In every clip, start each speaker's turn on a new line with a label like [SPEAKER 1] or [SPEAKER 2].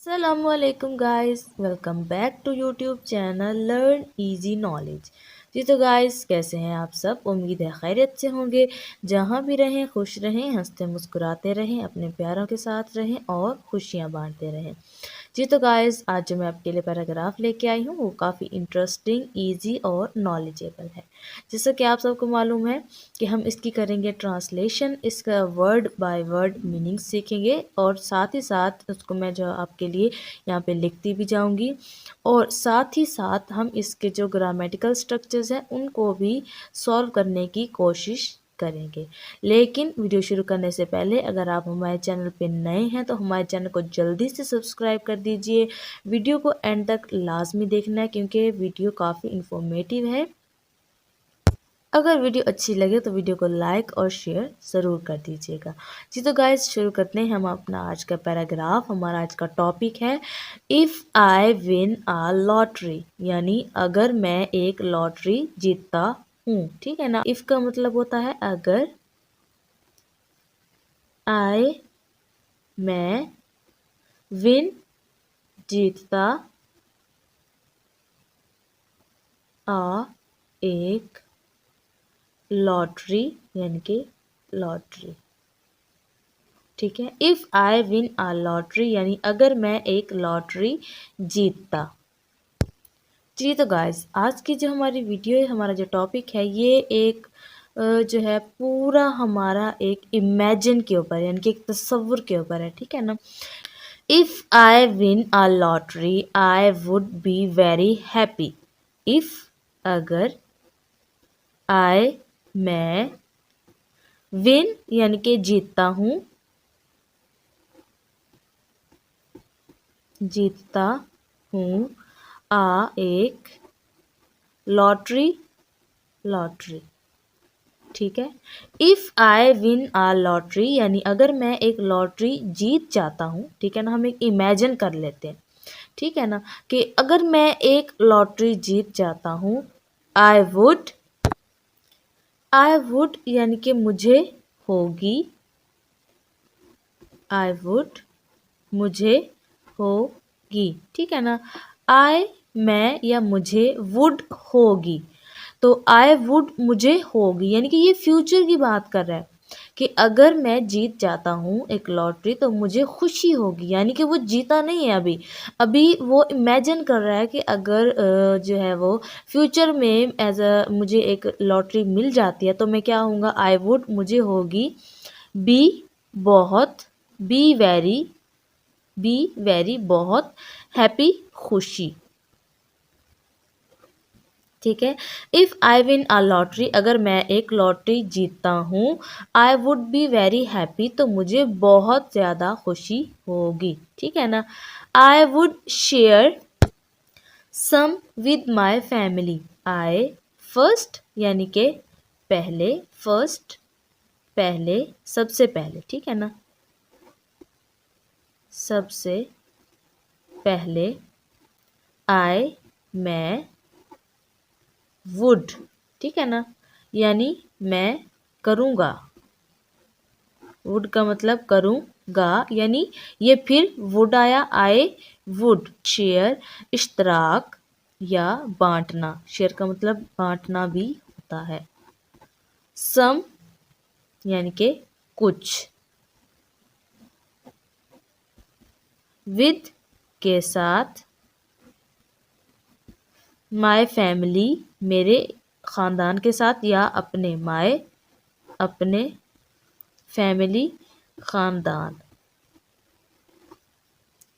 [SPEAKER 1] Assalamualaikum guys, welcome back to YouTube channel Learn Easy Knowledge। जी तो guys कैसे हैं आप सब। उम्मीद है खैरियत से होंगे। जहाँ भी रहें खुश रहें, हंसते मुस्कुराते रहें, अपने प्यारों के साथ रहें और खुशियाँ बांटते रहें। जी तो गाइस आज जो मैं आपके लिए पैराग्राफ लेके आई हूँ वो काफ़ी इंटरेस्टिंग, इजी और नॉलेजेबल है। जैसा कि आप सबको मालूम है कि हम इसकी करेंगे ट्रांसलेशन, इसका वर्ड बाय वर्ड मीनिंग सीखेंगे और साथ ही साथ उसको मैं जो आपके लिए यहाँ पे लिखती भी जाऊँगी और साथ ही साथ हम इसके जो ग्रामेटिकल स्ट्रक्चर्स हैं उनको भी सॉल्व करने की कोशिश करेंगे। लेकिन वीडियो शुरू करने से पहले अगर आप हमारे चैनल पे नए हैं तो हमारे चैनल को जल्दी से सब्सक्राइब कर दीजिए। वीडियो को एंड तक लाजमी देखना है क्योंकि वीडियो काफ़ी इंफॉर्मेटिव है। अगर वीडियो अच्छी लगे तो वीडियो को लाइक और शेयर ज़रूर कर दीजिएगा। जी तो गाइस शुरू करते हैं हम अपना आज का पैराग्राफ। हमारा आज का टॉपिक है if I win a lottery, यानी अगर मैं एक लॉटरी जीतता हूँ। ठीक है ना। इफ़ का मतलब होता है अगर, आई मैं, विन जीतता, आ एक लॉटरी यानी कि लॉटरी। ठीक है। If I win a lottery यानी अगर मैं एक लॉटरी जीतता। जी तो गाइस आज की जो हमारी वीडियो है, हमारा जो टॉपिक है ये एक जो है पूरा हमारा एक इमेजिन के ऊपर यानी कि एक तस्वुर के ऊपर है। ठीक है ना। If I win a lottery I would be very happy. If अगर, आई मैं, विन यानी कि जीतता हूँ, जीतता हूँ, आ एक लॉटरी, लॉटरी। ठीक है। If I win a lottery यानी अगर मैं एक लॉटरी जीत जाता हूँ। ठीक है ना। हम एक इमेजिन कर लेते हैं। ठीक है ना कि अगर मैं एक लॉटरी जीत जाता हूँ, आई वुड, आई वुड यानी कि मुझे होगी, आई वुड मुझे होगी। ठीक है ना। आई मैं या मुझे, वुड होगी, तो आई वुड मुझे होगी यानी कि ये फ्यूचर की बात कर रहा है कि अगर मैं जीत जाता हूँ एक लॉटरी तो मुझे खुशी होगी। यानी कि वो जीता नहीं है अभी, अभी वो इमेजिन कर रहा है कि अगर जो है वो फ्यूचर में एज अ मुझे एक लॉटरी मिल जाती है तो मैं क्या होऊंगा, आई वुड मुझे होगी, बी बहुत, बी वेरी, बी वेरी बहुत, हैप्पी खुशी। ठीक है। If I win a lottery अगर मैं एक लॉटरी जीतता हूँ, I would be very happy तो मुझे बहुत ज़्यादा खुशी होगी। ठीक है ना। I would share some with my family. I first यानी कि पहले, फर्स्ट पहले, सबसे पहले। ठीक है ना। सबसे पहले, आई मैं, वुड। ठीक है ना। यानी मैं करूँगा, वुड का मतलब करूँगा यानी ये फिर वुड आया, आई वुड शेयर, इश्तराक या बांटना। शेयर का मतलब बांटना भी होता है। सम यानी कि कुछ, विद के साथ, माय फैमिली मेरे ख़ानदान के साथ या अपने, माय अपने, फैमिली ख़ानदान।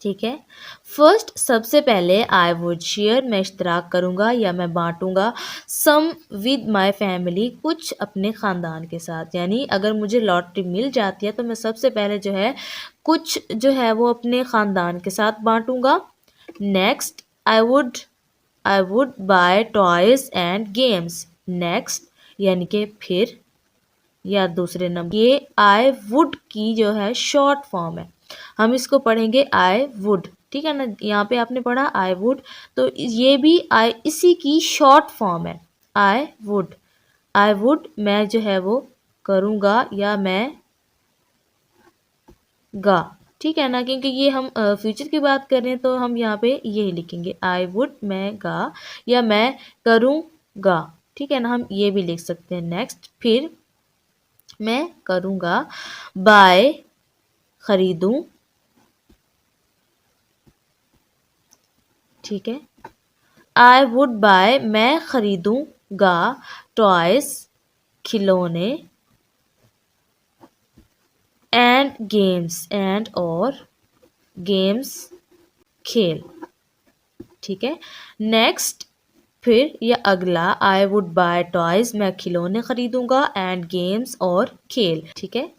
[SPEAKER 1] ठीक है। फर्स्ट सबसे पहले, आई वुड शेयर मैं इश्तराक करूँगा या मैं बांटूँगा, सम विद माई फैमिली कुछ अपने ख़ानदान के साथ। यानी अगर मुझे लॉटरी मिल जाती है तो मैं सबसे पहले जो है कुछ जो है वो अपने ख़ानदान के साथ बांटूँगा। Next I would buy toys and games. Next यानी कि फिर या दूसरे नंबर, ये आई वुड की जो है शॉर्ट फॉर्म है, हम इसको पढ़ेंगे आई वुड। ठीक है ना। यहाँ पे आपने पढ़ा आई वुड, तो ये भी आई इसी की शॉर्ट फॉर्म है, आई वुड। आई वुड मैं जो है वो करूँगा या मैं गा। ठीक है ना, क्योंकि ये हम फ्यूचर की बात कर रहे हैं तो हम यहाँ पे यही लिखेंगे आई वुड, मैं गा या मैं करूँगा। ठीक है ना, हम ये भी लिख सकते हैं। नेक्स्ट, फिर मैं करूँगा, बाय खरीदूं। ठीक है, आई वुड बाय मैं खरीदूंगा टॉयस खिलौने, एंड गेम्स एंड और गेम्स खेल। ठीक है, नेक्स्ट, फिर या अगला, आई वुड बाय टॉयज मैं खिलौने खरीदूंगा, एंड गेम्स और खेल। ठीक है,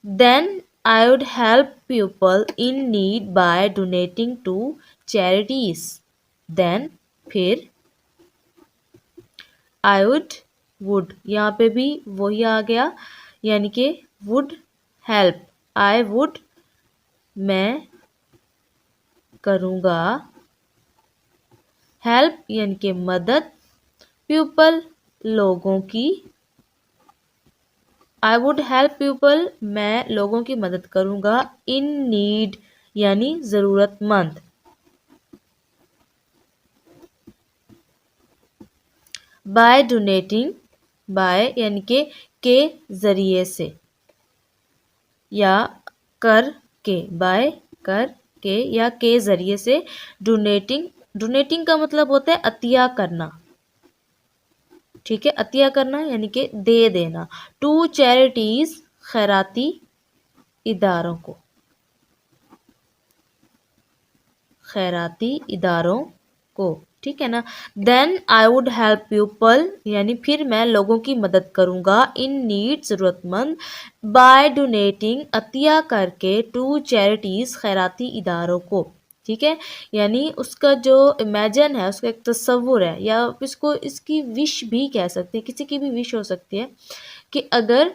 [SPEAKER 1] then I would help people in need by donating to charities. Then, फिर आई वुड यहाँ पे भी वही आ गया, यानी कि वुड हेल्प, आई वुड मैं करूँगा, हेल्प यानी कि मदद, पीपल लोगों की, आई वुड हेल्प पीपल मैं लोगों की मदद करूँगा, इन नीड यानी ज़रूरतमंद, बाय डोनेटिंग, बाय यानी के ज़रिए से, या कर के, बाय कर के या के ज़रिए से, डोनेटिंग, डोनेटिंग का मतलब होता है अतिया करना। ठीक है, अतिया करना यानी कि दे देना, टू चैरिटीज खैराती इदारों को, खैराती इदारों को। ठीक है ना, then I would help people यानी फिर मैं लोगों की मदद करूंगा, इन नीड ज़रूरतमंद, बाय डोनेटिंग अतिया करके, टू चैरिटीज़ खैराती इदारों को। ठीक है, यानी उसका जो इमेजिन है, उसका एक तस्वुर है, या इसको इसकी विश भी कह सकते हैं, किसी की भी विश हो सकती है कि अगर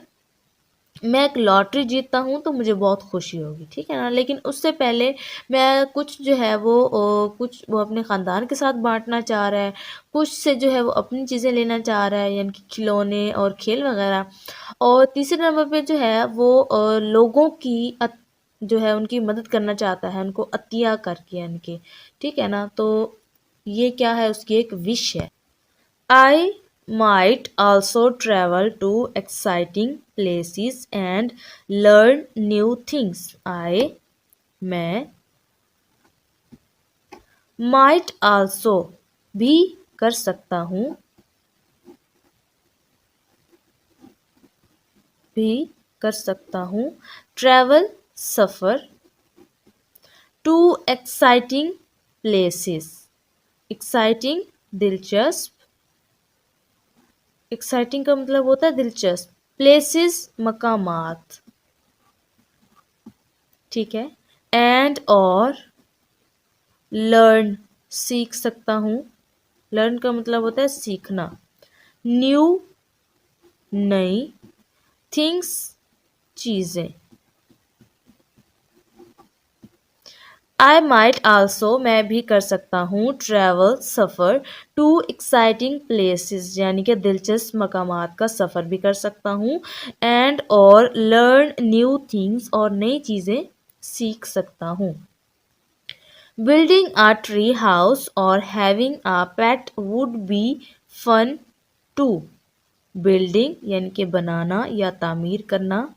[SPEAKER 1] मैं एक लॉटरी जीतता हूँ तो मुझे बहुत खुशी होगी। ठीक है ना, लेकिन उससे पहले मैं कुछ जो है वो कुछ वो अपने ख़ानदान के साथ बांटना चाह रहा है, कुछ से जो है वो अपनी चीज़ें लेना चाह रहा है, यानी कि खिलौने और खेल वगैरह। और तीसरे नंबर पे जो है वो लोगों की जो है उनकी मदद करना चाहता है, उनको अतिया करके, यानी कि ठीक है ना, तो ये क्या है, उसकी एक विश है। I might also travel to exciting places and learn new things. मैं might also भी कर सकता हूँ, भी कर सकता हूँ, travel suffer, to exciting places, exciting दिलचस्प, एक्साइटिंग का मतलब होता है दिलचस्प, प्लेसेस मकामात। ठीक है, एंड और लर्न सीख सकता हूँ, लर्न का मतलब होता है सीखना, न्यू नई, थिंग्स चीज़ें। आई माइट आल्सो मैं भी कर सकता हूँ, ट्रैवल सफ़र, टू एक्साइटिंग प्लेसेस यानी कि दिलचस्प मकामात का सफ़र भी कर सकता हूँ, एंड और लर्न न्यू थिंग्स और नई चीज़ें सीख सकता हूँ। बिल्डिंग अ ट्री हाउस और having a pet would be fun too. Building यानी कि बनाना या तामीर करना,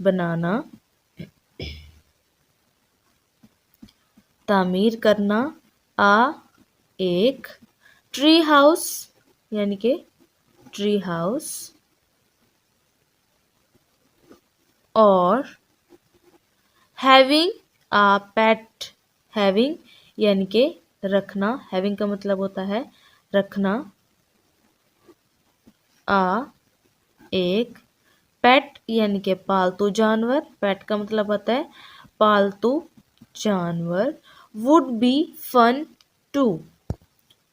[SPEAKER 1] बनाना, तामीर करना, आ एक, ट्री हाउस यानी कि ट्री हाउस, और हैविंग आ पेट, हैविंग यानी कि रखना, हैविंग का मतलब होता है रखना, आ एक, पेट यानी कि पालतू जानवर, पेट का मतलब होता है पालतू जानवर, would be fun too,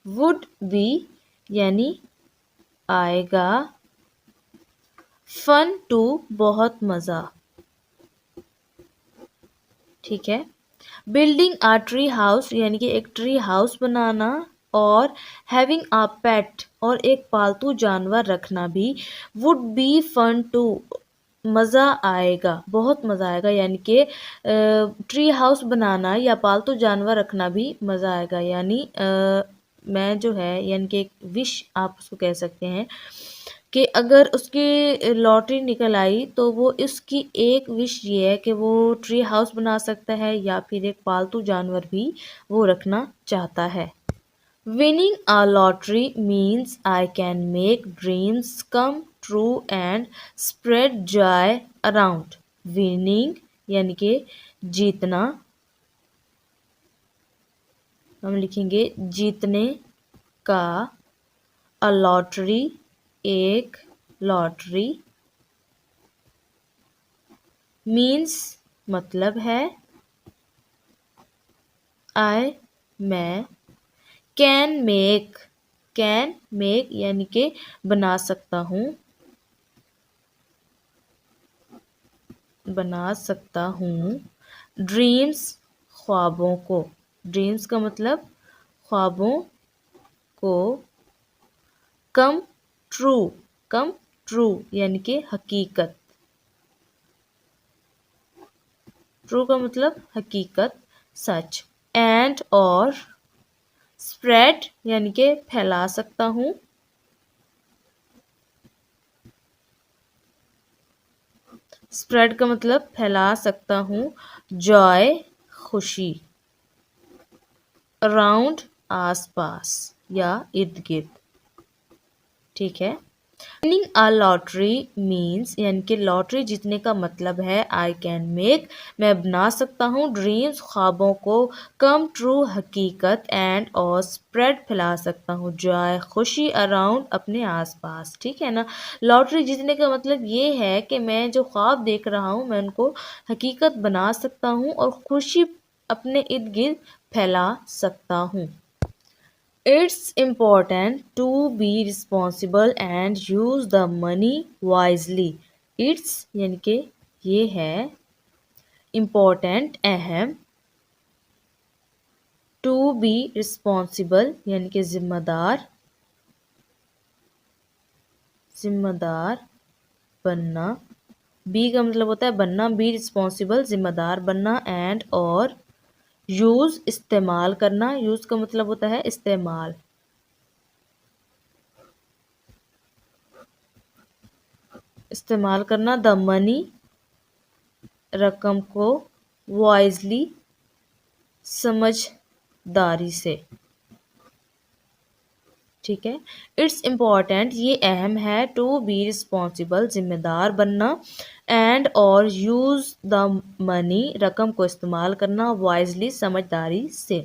[SPEAKER 1] would be यानी आएगा, फन टू बहुत मज़ा। ठीक है, बिल्डिंग अ ट्री हाउस यानी कि एक ट्री हाउस बनाना, और हैविंग अ पेट और एक पालतू जानवर रखना भी, वुड बी फन टू मज़ा आएगा, बहुत मज़ा आएगा, यानी कि ट्री हाउस बनाना या पालतू जानवर रखना भी मज़ा आएगा, यानी मैं जो है यानी कि एक विश आप उसको कह सकते हैं कि अगर उसकी लॉटरी निकल आई तो वो इसकी एक विश ये है कि वो ट्री हाउस बना सकता है या फिर एक पालतू जानवर भी वो रखना चाहता है। Winning a lottery means I can make dreams come true and spread joy around. Winning यानी कि जीतना, हम लिखेंगे जीतने का, a lottery एक लॉटरी, means मतलब है, I मैं, कैन मेक यानी कि बना सकता हूँ, ड्रीम्स ख्वाबों को, ड्रीम्स का मतलब ख्वाबों को, कम ट्रू, कम ट्रू यानी कि हकीकत, ट्रू का मतलब हकीकत, सच, एंड और स्प्रेड यानी कि फैला सकता हूँ, स्प्रेड का मतलब फैला सकता हूँ, जॉय खुशी, अराउंड आसपास या इर्द गिर्द, ठीक है। विनिंग अ लॉटरी मीन्स यानी कि लॉटरी जीतने का मतलब है आई कैन मेक मैं बना सकता हूँ, ड्रीम्स ख्वाबों को, कम ट्रू हकीकत, एंड और स्प्रेड फैला सकता हूँ, जॉय खुशी, अराउंड अपने आसपास, ठीक है ना। लॉटरी जीतने का मतलब ये है कि मैं जो ख्वाब देख रहा हूँ मैं उनको हकीकत बना सकता हूँ और खुशी अपने इर्द गिर्द फैला सकता हूँ। It's important to be responsible and use the money wisely. It's यानी कि ये है important अहम, to be responsible यानी कि जिम्मेदार, जिम्मेदार बनना, बी का मतलब होता है बनना, बी रिस्पॉन्सिबल जिम्मेदार बनना, एंड और यूज़ इस्तेमाल करना, यूज़ का मतलब होता है इस्तेमाल, इस्तेमाल करना, द मनी रकम को, वाइजली समझदारी से, ठीक है। इट्स इम्पॉर्टेंट ये अहम है, टू बी रिस्पॉन्सिबल जिम्मेदार बनना, एंड और यूज़ द मनी रकम को इस्तेमाल करना, वाइजली समझदारी से,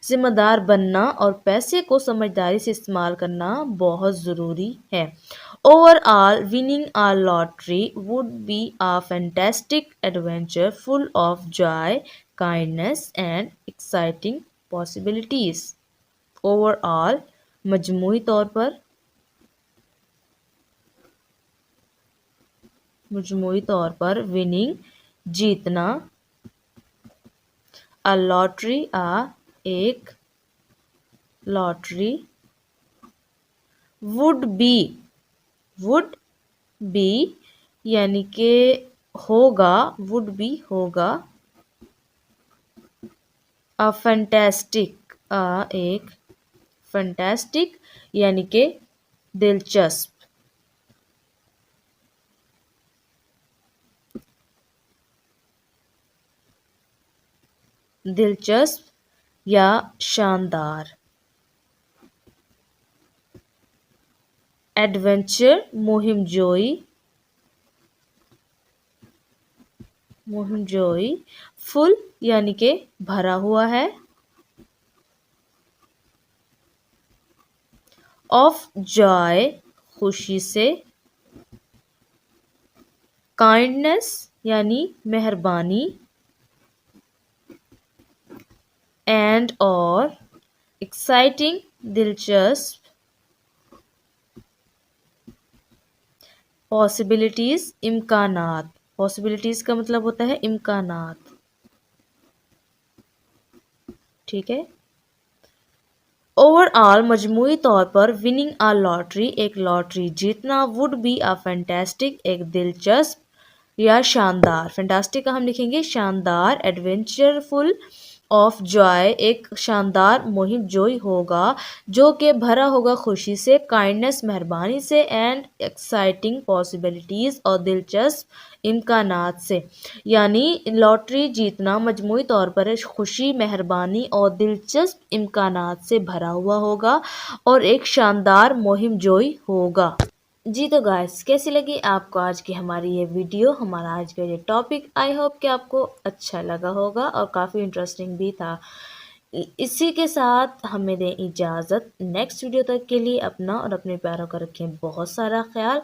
[SPEAKER 1] जिम्मेदार बनना और पैसे को समझदारी से इस्तेमाल करना बहुत ज़रूरी है। Overall winning a lottery would be a fantastic adventure full of joy, kindness and exciting possibilities. Overall मजमूई तौर पर विनिंग जीतना, अ लॉटरी एक लॉटरी, वुड बी यानी कि होगा, वुड बी होगा, अ फैंटास्टिक एक फैंटास्टिक यानी कि दिलचस्प, दिलचस्प या शानदार, एडवेंचर मुहिम जोई, फुल यानी कि भरा हुआ है, ऑफ जॉय खुशी से, काइंडनेस यानी मेहरबानी, एंड और एक्साइटिंग दिलचस्प, पॉसिबिलिटीज इम्कानात, पॉसिबिलिटीज का मतलब होता है इम्कानात, ठीक है। ओवरऑल मजमूई तौर पर विनिंग अ लॉटरी एक लॉटरी जीतना, वुड बी अ फैंटास्टिक एक दिलचस्प, या शानदार। फैंटास्टिक का हम लिखेंगे शानदार, एडवेंचरफुल ऑफ जॉय एक शानदार मुहिम जोई होगा जो कि भरा होगा खुशी से, काइंडनेस मेहरबानी से, एंड एक्साइटिंग पॉसिबिलिटीज़ और दिलचस्प इम्कानात से। यानी लॉटरी जीतना मजमूई तौर पर खुशी, मेहरबानी और दिलचस्प इम्कानात से भरा हुआ होगा और एक शानदार मुहिम जोई होगा। जी तो गाइस, कैसी लगी आपको आज की हमारी ये वीडियो, हमारा आज का ये टॉपिक। आई होप कि आपको अच्छा लगा होगा और काफ़ी इंटरेस्टिंग भी था। इसी के साथ हमें दें इजाज़त। नेक्स्ट वीडियो तक के लिए अपना और अपने प्यारों का रखें बहुत सारा ख्याल।